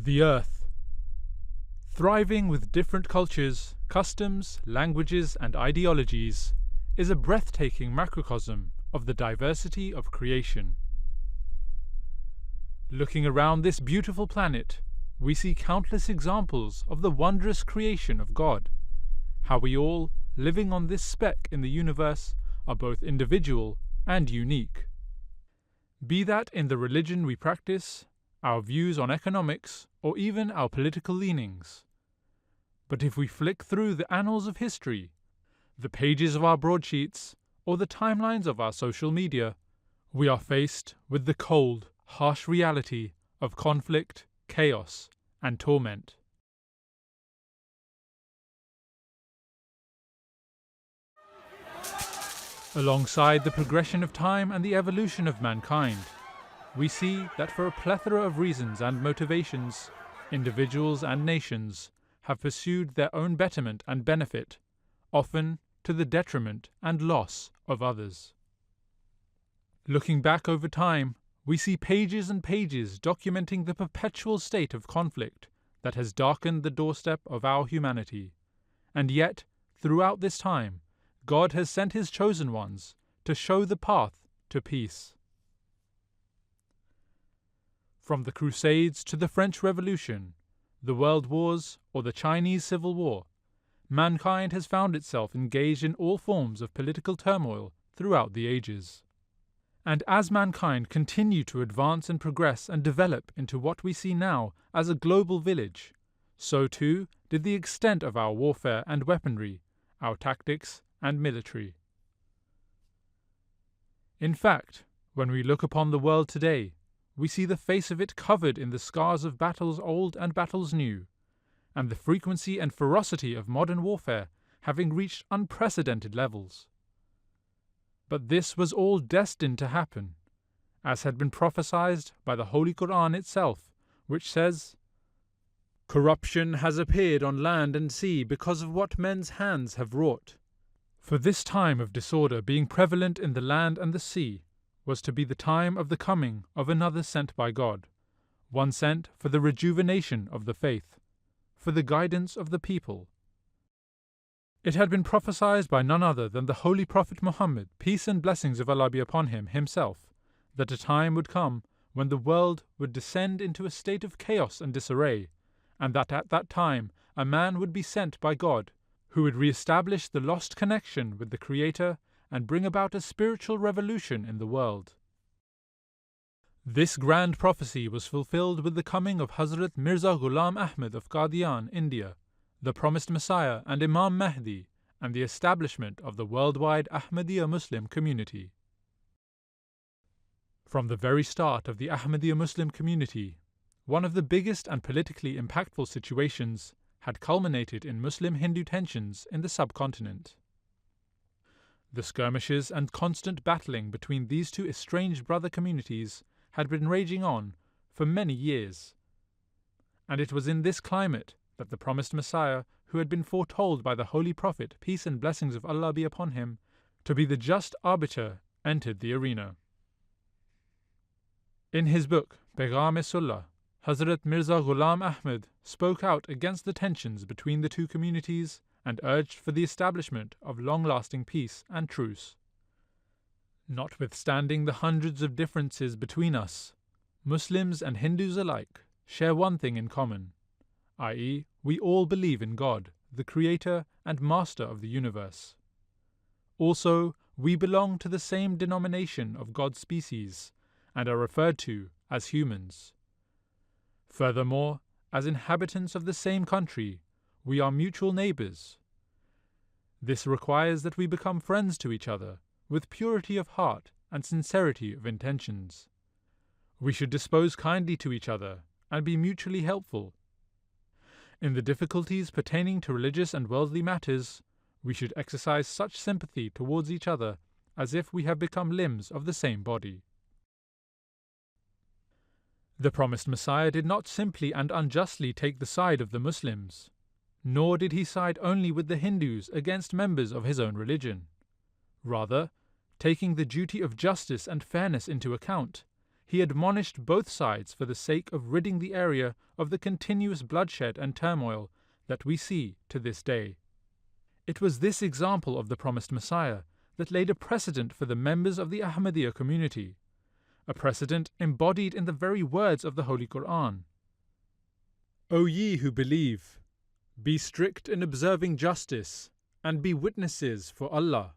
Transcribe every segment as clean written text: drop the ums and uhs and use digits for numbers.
The Earth. Thriving with different cultures, customs, languages, and ideologies is a breathtaking macrocosm of the diversity of creation. Looking around this beautiful planet, we see countless examples of the wondrous creation of God, how we all, living on this speck in the universe, are both individual and unique. Be that in the religion we practice, our views on economics, or even our political leanings. But if we flick through the annals of history, the pages of our broadsheets, or the timelines of our social media, we are faced with the cold, harsh reality of conflict, chaos, and torment. Alongside the progression of time and the evolution of mankind, we see that for a plethora of reasons and motivations, individuals and nations have pursued their own betterment and benefit, often to the detriment and loss of others. Looking back over time, we see pages and pages documenting the perpetual state of conflict that has darkened the doorstep of our humanity, and yet, throughout this time, God has sent His chosen ones to show the path to peace. From the Crusades to the French Revolution, the World Wars, or the Chinese Civil War, mankind has found itself engaged in all forms of political turmoil throughout the ages. And as mankind continued to advance and progress and develop into what we see now as a global village, so too did the extent of our warfare and weaponry, our tactics and military. In fact, when we look upon the world today, we see the face of it covered in the scars of battles old and battles new, and the frequency and ferocity of modern warfare having reached unprecedented levels. But this was all destined to happen, as had been prophesied by the Holy Quran itself, which says, "Corruption has appeared on land and sea because of what men's hands have wrought." For this time of disorder being prevalent in the land and the sea was to be the time of the coming of another sent by God, one sent for the rejuvenation of the faith, for the guidance of the people. It had been prophesied by none other than the Holy Prophet Muhammad, peace and blessings of Allah be upon him, himself, that a time would come when the world would descend into a state of chaos and disarray, and that at that time a man would be sent by God who would re-establish the lost connection with the Creator and bring about a spiritual revolution in the world. This grand prophecy was fulfilled with the coming of Hazrat Mirza Ghulam Ahmad of Qadian, India, the promised Messiah and Imam Mahdi, and the establishment of the worldwide Ahmadiyya Muslim community. From the very start of the Ahmadiyya Muslim community, one of the biggest and politically impactful situations had culminated in Muslim-Hindu tensions in the subcontinent. The skirmishes and constant battling between these two estranged brother communities had been raging on for many years, and it was in this climate that the promised Messiah, who had been foretold by the Holy Prophet, peace and blessings of Allah be upon him, to be the just arbiter, entered the arena. In his book, Paigham-e-Sulh, Hazrat Mirza Ghulam Ahmad spoke out against the tensions between the two communities and urged for the establishment of long-lasting peace and truce. Notwithstanding the hundreds of differences between us, Muslims and Hindus alike share one thing in common, i.e., we all believe in God, the Creator and Master of the universe. Also, we belong to the same denomination of God's species and are referred to as humans. Furthermore, as inhabitants of the same country, we are mutual neighbors. This requires that we become friends to each other with purity of heart and sincerity of intentions. We should dispose kindly to each other and be mutually helpful. In the difficulties pertaining to religious and worldly matters, we should exercise such sympathy towards each other as if we have become limbs of the same body. The promised Messiah did not simply and unjustly take the side of the Muslims, nor did he side only with the Hindus against members of his own religion. Rather, taking the duty of justice and fairness into account, he admonished both sides for the sake of ridding the area of the continuous bloodshed and turmoil that we see to this day. It was this example of the promised Messiah that laid a precedent for the members of the Ahmadiyya community, a precedent embodied in the very words of the Holy Quran. O ye who believe, be strict in observing justice, and be witnesses for Allah.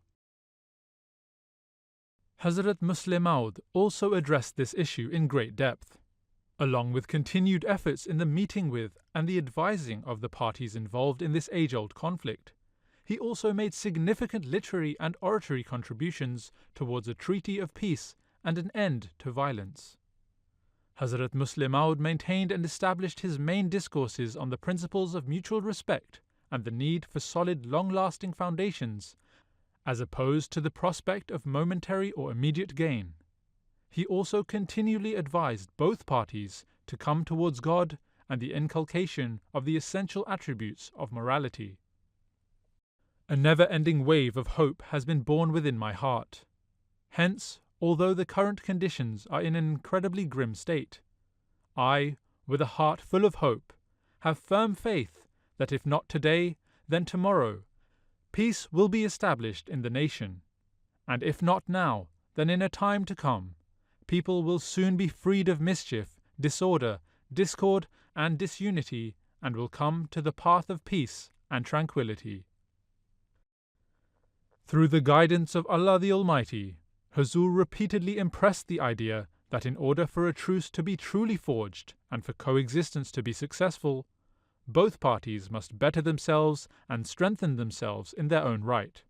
Hazrat Musleh Maud also addressed this issue in great depth, along with continued efforts in the meeting with and the advising of the parties involved in this age-old conflict. He also made significant literary and oratory contributions towards a treaty of peace and an end to violence. Hazrat Musleh Maud maintained and established his main discourses on the principles of mutual respect and the need for solid, long-lasting foundations, as opposed to the prospect of momentary or immediate gain. He also continually advised both parties to come towards God and the inculcation of the essential attributes of morality. A never-ending wave of hope has been born within my heart. Hence, although the current conditions are in an incredibly grim state, I, with a heart full of hope, have firm faith that if not today, then tomorrow, peace will be established in the nation, and if not now, then in a time to come, people will soon be freed of mischief, disorder, discord, and disunity, and will come to the path of peace and tranquility. Through the guidance of Allah the Almighty, Huzur repeatedly impressed the idea that in order for a truce to be truly forged and for coexistence to be successful, both parties must better themselves and strengthen themselves in their own right,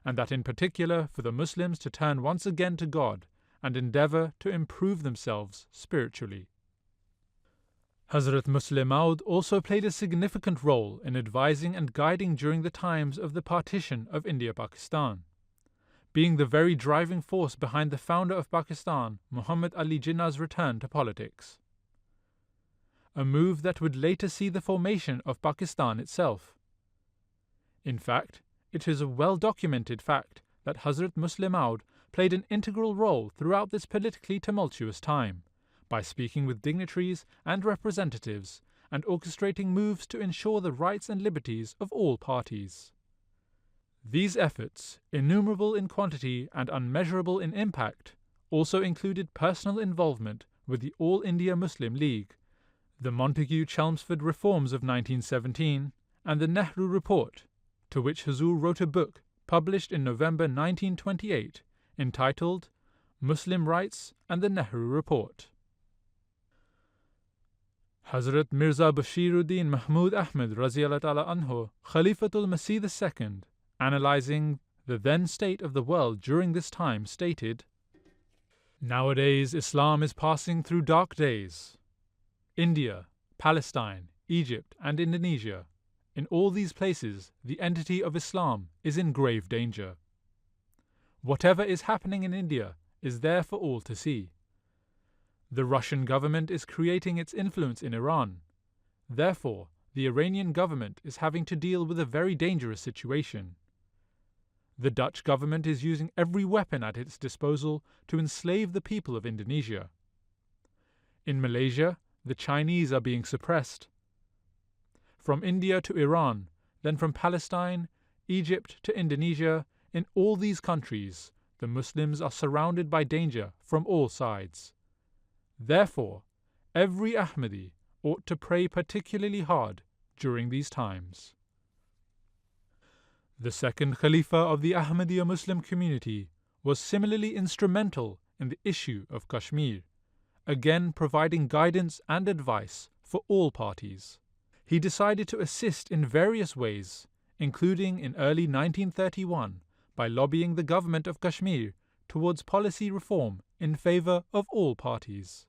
and that in particular for the Muslims to turn once again to God and endeavour to improve themselves spiritually. Hazrat Musleh Maud also played a significant role in advising and guiding during the times of the partition of India-Pakistan, being the very driving force behind the founder of Pakistan, Muhammad Ali Jinnah's return to politics. A move that would later see the formation of Pakistan itself. In fact, it is a well-documented fact that Hazrat Musleh Maud played an integral role throughout this politically tumultuous time, by speaking with dignitaries and representatives and orchestrating moves to ensure the rights and liberties of all parties. These efforts, innumerable in quantity and unmeasurable in impact, also included personal involvement with the All India Muslim League, the Montagu-Chelmsford reforms of 1917, and the Nehru Report, to which Huzur wrote a book published in November 1928 entitled Muslim Rights and the Nehru Report. Hazrat Mirza Bashiruddin Mahmud Ahmad Raziyallahu Ta'ala Anhu, Khalifatul Masih II, analyzing the then state of the world during this time, stated, "Nowadays Islam is passing through dark days. India, Palestine, Egypt, and Indonesia, in all these places the entity of Islam is in grave danger. Whatever is happening in India is there for all to see. The Russian government is creating its influence in Iran. Therefore, the Iranian government is having to deal with a very dangerous situation. The Dutch government is using every weapon at its disposal to enslave the people of Indonesia. In Malaysia, the Chinese are being suppressed. From India to Iran, then from Palestine, Egypt to Indonesia, in all these countries, the Muslims are surrounded by danger from all sides. Therefore, every Ahmadi ought to pray particularly hard during these times." The second Khalifa of the Ahmadiyya Muslim community was similarly instrumental in the issue of Kashmir, again providing guidance and advice for all parties. He decided to assist in various ways, including in early 1931 by lobbying the government of Kashmir towards policy reform in favour of all parties.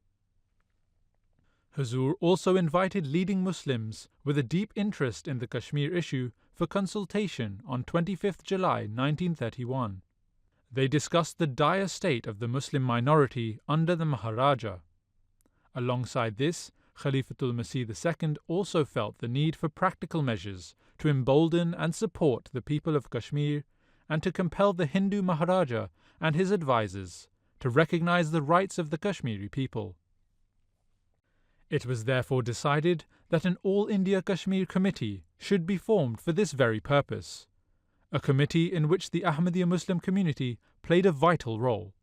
Huzur also invited leading Muslims with a deep interest in the Kashmir issue for consultation on 25th July 1931. They discussed the dire state of the Muslim minority under the Maharaja. Alongside this, Khalifatul Masih II also felt the need for practical measures to embolden and support the people of Kashmir and to compel the Hindu Maharaja and his advisors to recognize the rights of the Kashmiri people. It was therefore decided that an All India Kashmir Committee should be formed for this very purpose, a committee in which the Ahmadiyya Muslim community played a vital role.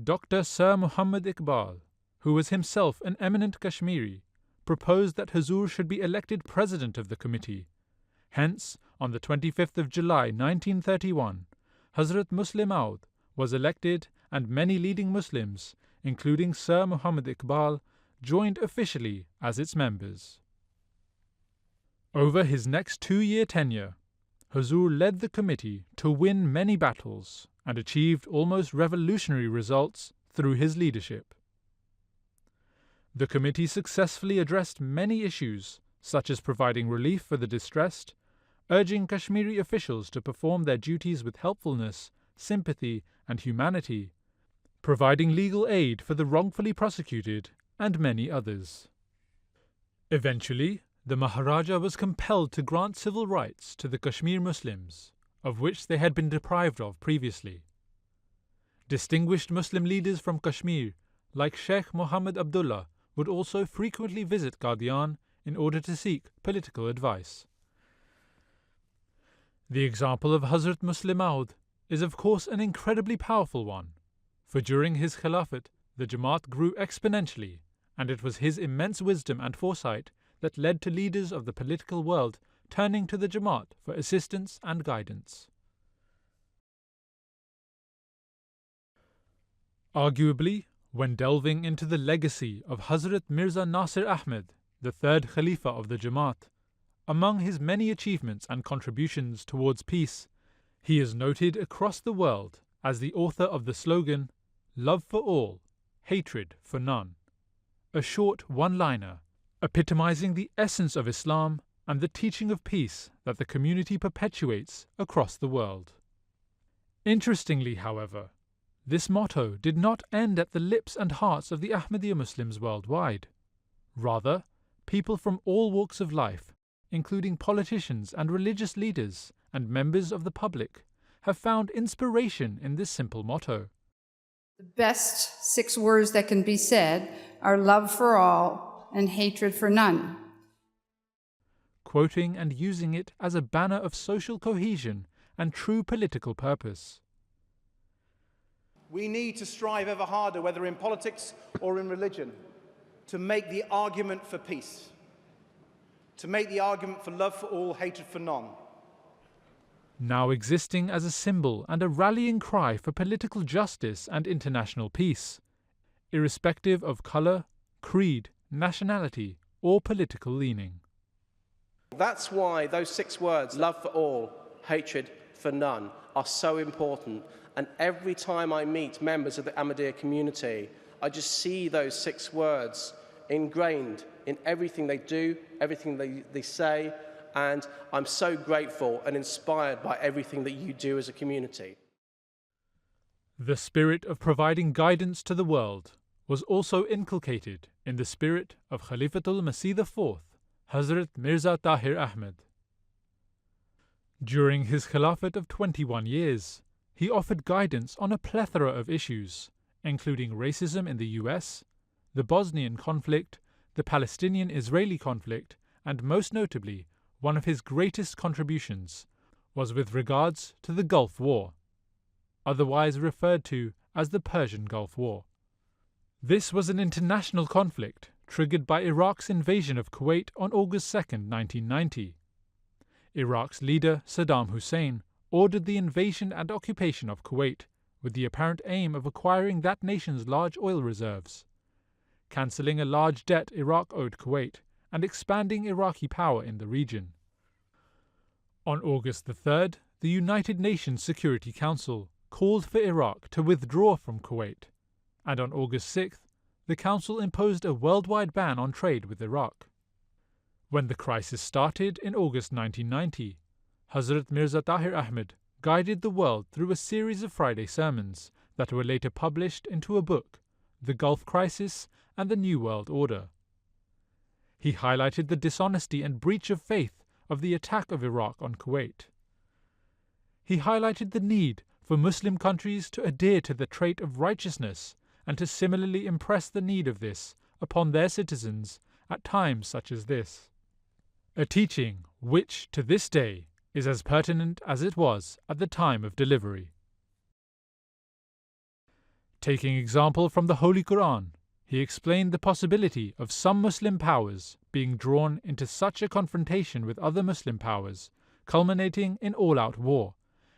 Dr. Sir Muhammad Iqbal, who was himself an eminent Kashmiri, proposed that Huzur should be elected president of the committee. Hence, on the 25th of July 1931, Hazrat Muslim Maud was elected and many leading Muslims, including Sir Muhammad Iqbal, joined officially as its members. Over his next 2-year tenure, Huzur led the committee to win many battles and achieved almost revolutionary results through his leadership. The committee successfully addressed many issues, such as providing relief for the distressed, urging Kashmiri officials to perform their duties with helpfulness, sympathy, and humanity, providing legal aid for the wrongfully prosecuted, and many others. Eventually, the Maharaja was compelled to grant civil rights to the Kashmir Muslims, of which they had been deprived of previously. Distinguished Muslim leaders from Kashmir, like Sheikh Muhammad Abdullah, would also frequently visit Qadian in order to seek political advice. The example of Hazrat Muslim Maud is of course an incredibly powerful one, for during his Khilafat the Jamaat grew exponentially, and it was his immense wisdom and foresight that led to leaders of the political world turning to the Jamaat for assistance and guidance. Arguably, when delving into the legacy of Hazrat Mirza Nasir Ahmed, the third Khalifa of the Jamaat, among his many achievements and contributions towards peace, he is noted across the world as the author of the slogan, "Love for all, hatred for none," a short one-liner epitomizing the essence of Islam and the teaching of peace that the community perpetuates across the world. Interestingly, however, this motto did not end at the lips and hearts of the Ahmadiyya Muslims worldwide. Rather, people from all walks of life, including politicians and religious leaders and members of the public, have found inspiration in this simple motto. The best 6 words that can be said are love for all and hatred for none. Quoting and using it as a banner of social cohesion and true political purpose. We need to strive ever harder, whether in politics or in religion, to make the argument for peace, to make the argument for love for all, hatred for none. Now existing as a symbol and a rallying cry for political justice and international peace, irrespective of colour, creed, nationality, or political leaning. That's why those 6 words, love for all, hatred for none, are so important. And every time I meet members of the Ahmadiyya community, I just see those 6 words ingrained in everything they do, everything they say, and I'm so grateful and inspired by everything that you do as a community. The spirit of providing guidance to the world was also inculcated in the spirit of Khalifatul Masih IV, Hazrat Mirza Tahir Ahmed. During his Khilafat of 21 years, he offered guidance on a plethora of issues, including racism in the US, the Bosnian conflict, the Palestinian-Israeli conflict, and most notably, one of his greatest contributions was with regards to the Gulf War, otherwise referred to as the Persian Gulf War. This was an international conflict triggered by Iraq's invasion of Kuwait on August 2, 1990. Iraq's leader, Saddam Hussein, ordered the invasion and occupation of Kuwait with the apparent aim of acquiring that nation's large oil reserves, cancelling a large debt Iraq owed Kuwait, and expanding Iraqi power in the region. On August 3rd, the United Nations Security Council called for Iraq to withdraw from Kuwait, and on August 6th, the Council imposed a worldwide ban on trade with Iraq. When the crisis started in August 1990, Hazrat Mirza Tahir Ahmed guided the world through a series of Friday sermons that were later published into a book, The Gulf Crisis and the New World Order. He highlighted the dishonesty and breach of faith of the attack of Iraq on Kuwait. He highlighted the need for Muslim countries to adhere to the trait of righteousness and to similarly impress the need of this upon their citizens at times such as this. A teaching which, to this day, is as pertinent as it was at the time of delivery. Taking example from the Holy Quran, he explained the possibility of some Muslim powers being drawn into such a confrontation with other Muslim powers, culminating in all-out war,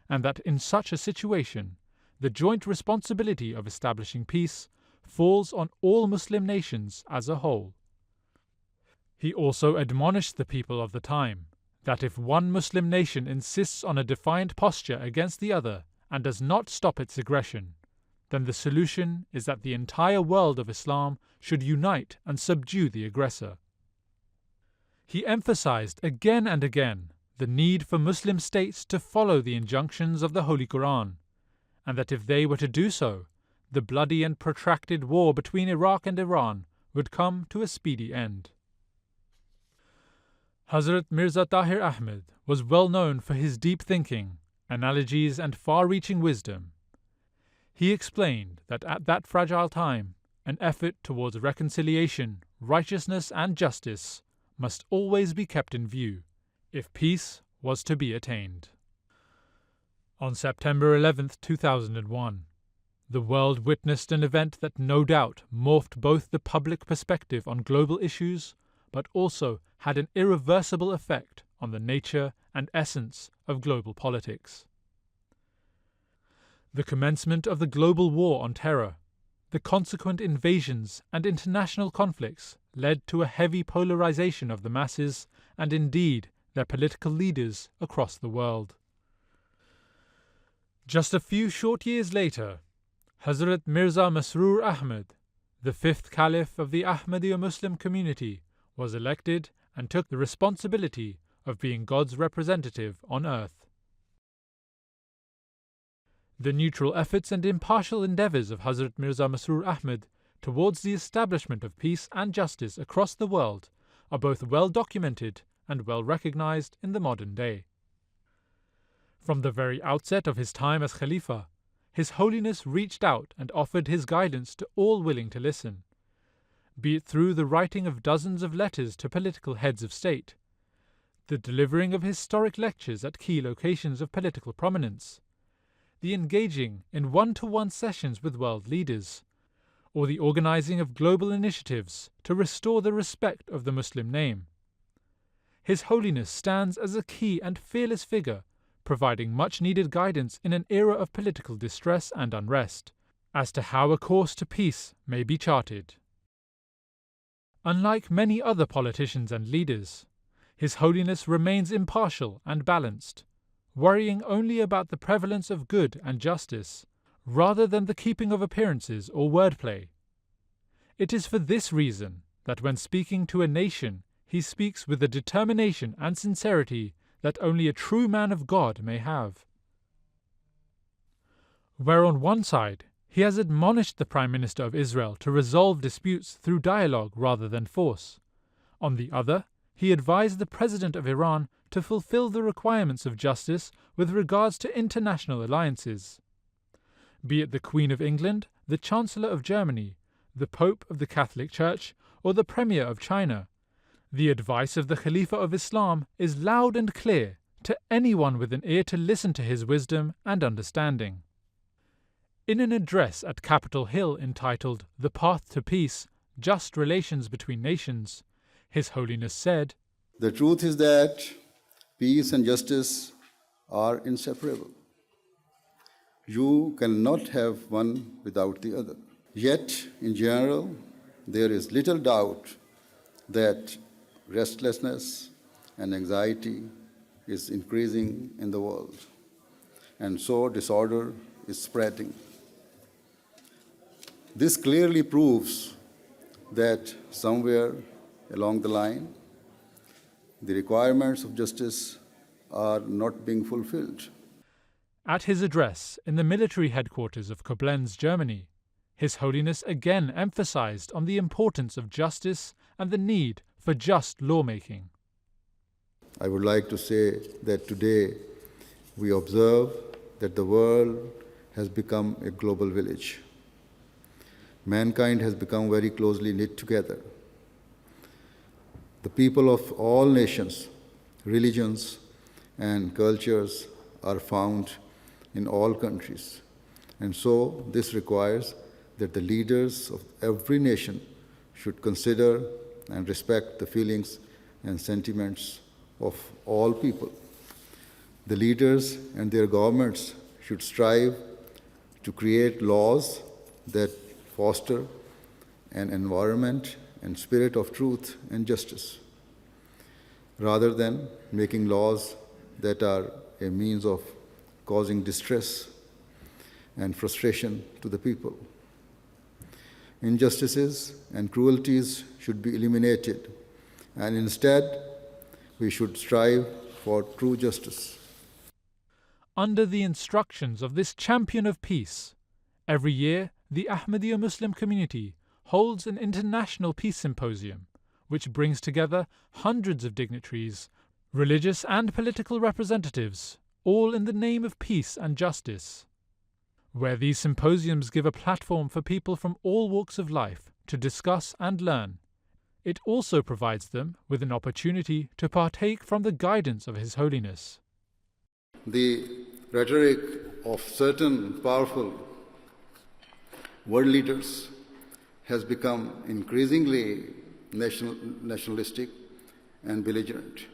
and that in such a situation, the joint responsibility of establishing peace falls on all Muslim nations as a whole. He also admonished the people of the time that if one Muslim nation insists on a defiant posture against the other and does not stop its aggression, then the solution is that the entire world of Islam should unite and subdue the aggressor. He emphasized again and again the need for Muslim states to follow the injunctions of the Holy Quran, and that if they were to do so, the bloody and protracted war between Iraq and Iran would come to a speedy end. Hazrat Mirza Tahir Ahmed was well known for his deep thinking, analogies and far-reaching wisdom. He explained that at that fragile time, an effort towards reconciliation, righteousness and justice must always be kept in view, if peace was to be attained. On September 11, 2001, the world witnessed an event that no doubt morphed both the public perspective on global issues, but also had an irreversible effect on the nature and essence of global politics. The commencement of the global war on terror, the consequent invasions and international conflicts led to a heavy polarization of the masses and indeed their political leaders across the world. Just a few short years later, Hazrat Mirza Masroor Ahmad, the fifth Caliph of the Ahmadiyya Muslim community, was elected and took the responsibility of being God's representative on earth. The neutral efforts and impartial endeavours of Hazrat Mirza Masroor Ahmad towards the establishment of peace and justice across the world are both well documented and well recognised in the modern day. From the very outset of his time as Khalifa, His Holiness reached out and offered his guidance to all willing to listen, be it through the writing of dozens of letters to political heads of state, the delivering of historic lectures at key locations of political prominence, the engaging in one-to-one sessions with world leaders, or the organizing of global initiatives to restore the respect of the Muslim name. His Holiness stands as a key and fearless figure, providing much-needed guidance in an era of political distress and unrest, as to how a course to peace may be charted. Unlike many other politicians and leaders, His Holiness remains impartial and balanced, worrying only about the prevalence of good and justice, rather than the keeping of appearances or wordplay. It is for this reason that when speaking to a nation, he speaks with the determination and sincerity that only a true man of God may have. Where on one side, he has admonished the Prime Minister of Israel to resolve disputes through dialogue rather than force. On the other, he advised the President of Iran to fulfill the requirements of justice with regards to international alliances. Be it the Queen of England, the Chancellor of Germany, the Pope of the Catholic Church, or the Premier of China, the advice of the Khalifa of Islam is loud and clear to anyone with an ear to listen to his wisdom and understanding. In an address at Capitol Hill entitled "The Path to Peace, Just Relations Between Nations," His Holiness said, "The truth is that peace and justice are inseparable. You cannot have one without the other. Yet, in general, there is little doubt that restlessness and anxiety is increasing in the world, and so disorder is spreading. This clearly proves that somewhere along the line, the requirements of justice are not being fulfilled." At his address in the military headquarters of Koblenz, Germany, His Holiness again emphasized on the importance of justice and the need for just lawmaking. I would like to say that today we observe that the world has become a global village. Mankind has become very closely knit together. The people of all nations, religions, and cultures are found in all countries. And so this requires that the leaders of every nation should consider and respect the feelings and sentiments of all people. The leaders and their governments should strive to create laws that foster an environment and spirit of truth and justice, rather than making laws that are a means of causing distress and frustration to the people. Injustices and cruelties should be eliminated, and instead, we should strive for true justice. Under the instructions of this champion of peace, every year the Ahmadiyya Muslim community holds an international peace symposium, which brings together hundreds of dignitaries, religious and political representatives, all in the name of peace and justice. Where these symposiums give a platform for people from all walks of life to discuss and learn, it also provides them with an opportunity to partake from the guidance of His Holiness. The rhetoric of certain powerful world leaders has become increasingly nationalistic and belligerent,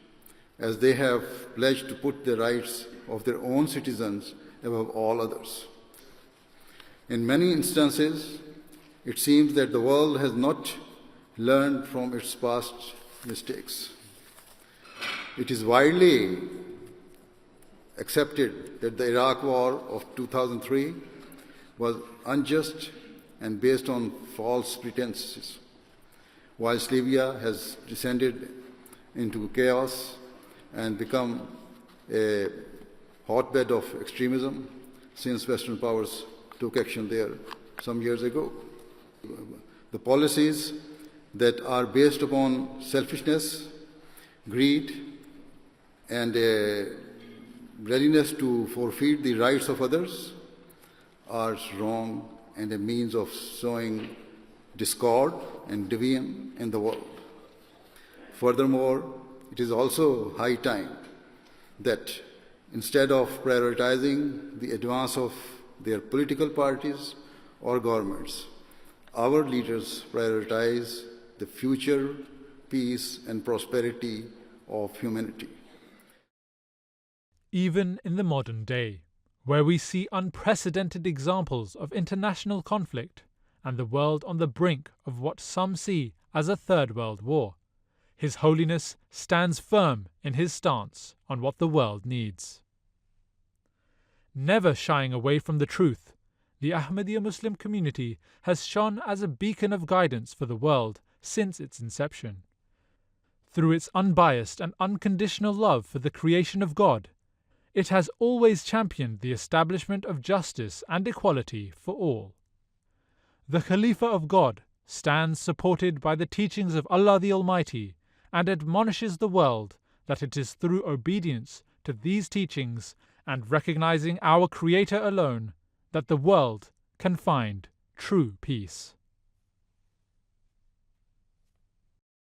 as they have pledged to put the rights of their own citizens above all others. In many instances, it seems that the world has not learned from its past mistakes. It is widely accepted that the Iraq War of 2003 was unjust and based on false pretenses, whilst Libya has descended into chaos and become a hotbed of extremism since Western powers took action there some years ago. The policies that are based upon selfishness, greed, and a readiness to forfeit the rights of others are wrong and a means of sowing discord and division in the world. Furthermore, it is also high time that instead of prioritizing the advance of their political parties or governments, our leaders prioritize the future peace and prosperity of humanity. Even in the modern day, where we see unprecedented examples of international conflict and the world on the brink of what some see as a Third World War, His Holiness stands firm in his stance on what the world needs. Never shying away from the truth, the Ahmadiyya Muslim community has shone as a beacon of guidance for the world since its inception. Through its unbiased and unconditional love for the creation of God, it has always championed the establishment of justice and equality for all. The Khalifa of God stands supported by the teachings of Allah the Almighty and admonishes the world that it is through obedience to these teachings and recognizing our Creator alone that the world can find true peace.